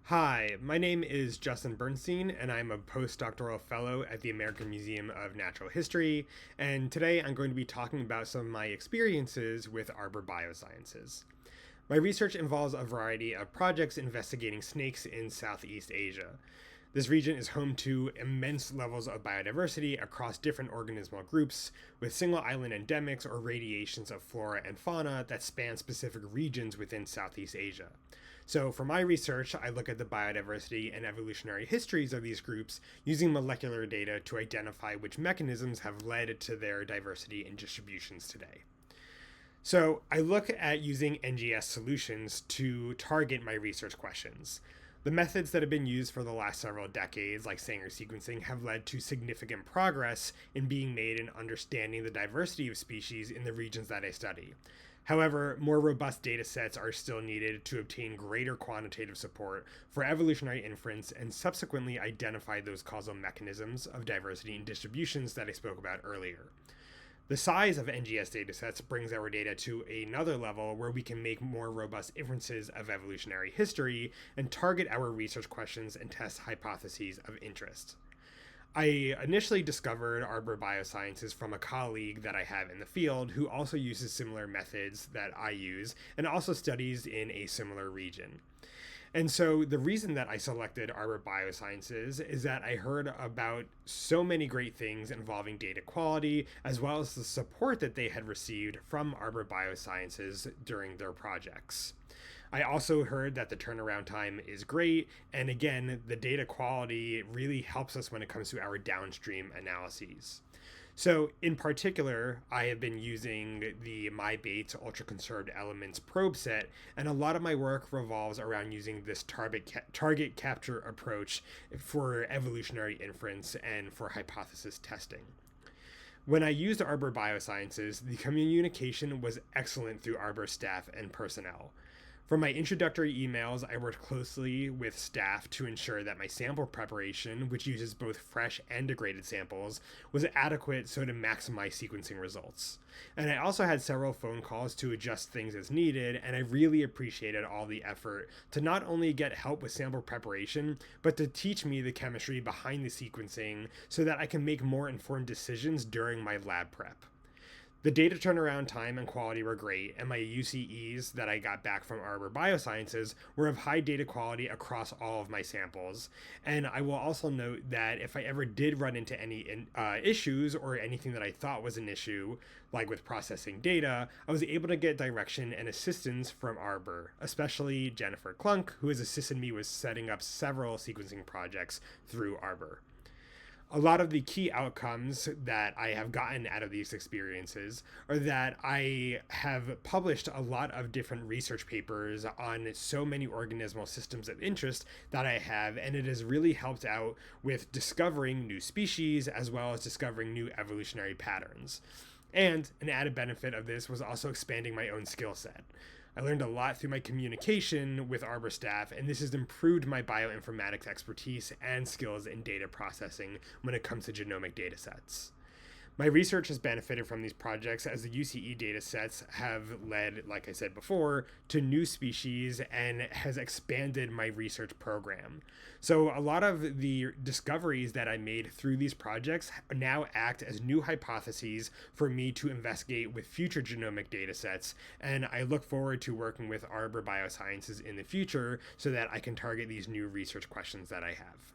Hi, my name is Justin Bernstein, and I'm a postdoctoral fellow at the American Museum of Natural History. And today I'm going to be talking about some of my experiences with Arbor Biosciences. My research involves a variety of projects investigating snakes in Southeast Asia. This region is home to immense levels of biodiversity across different organismal groups, with single island endemics or radiations of flora and fauna that span specific regions within Southeast Asia. So, for my research, I look at the biodiversity and evolutionary histories of these groups using molecular data to identify which mechanisms have led to their diversity and distributions today. So, I look at using NGS solutions to target my research questions. The methods that have been used for the last several decades, like Sanger sequencing, have led to significant progress in being made in understanding the diversity of species in the regions that I study. However, more robust data sets are still needed to obtain greater quantitative support for evolutionary inference and subsequently identify those causal mechanisms of diversity and distributions that I spoke about earlier. The size of NGS datasets brings our data to another level where we can make more robust inferences of evolutionary history and target our research questions and test hypotheses of interest. I initially discovered Arbor Biosciences from a colleague that I have in the field who also uses similar methods that I use and also studies in a similar region. And so the reason that I selected Arbor Biosciences is that I heard about so many great things involving data quality, as well as the support that they had received from Arbor Biosciences during their projects. I also heard that the turnaround time is great, and again, the data quality really helps us when it comes to our downstream analyses. So, in particular, I have been using the myBaits ultra conserved elements probe set, and a lot of my work revolves around using this target capture approach for evolutionary inference and for hypothesis testing. When I used Arbor Biosciences, the communication was excellent through Arbor staff and personnel. For my introductory emails, I worked closely with staff to ensure that my sample preparation, which uses both fresh and degraded samples, was adequate so to maximize sequencing results. And I also had several phone calls to adjust things as needed, and I really appreciated all the effort to not only get help with sample preparation, but to teach me the chemistry behind the sequencing so that I can make more informed decisions during my lab prep. The data turnaround time and quality were great, and my UCEs that I got back from Arbor Biosciences were of high data quality across all of my samples. And I will also note that if I ever did run into any issues or anything that I thought was an issue, like with processing data, I was able to get direction and assistance from Arbor, especially Jennifer Klunk, who has assisted me with setting up several sequencing projects through Arbor. A lot of the key outcomes that I have gotten out of these experiences are that I have published a lot of different research papers on so many organismal systems of interest that I have, and it has really helped out with discovering new species as well as discovering new evolutionary patterns. And an added benefit of this was also expanding my own skill set. I learned a lot through my communication with Arbor staff, and this has improved my bioinformatics expertise and skills in data processing when it comes to genomic data sets. My research has benefited from these projects as the UCE data sets have led, like I said before, to new species and has expanded my research program. So a lot of the discoveries that I made through these projects now act as new hypotheses for me to investigate with future genomic data sets, and I look forward to working with Arbor Biosciences in the future so that I can target these new research questions that I have.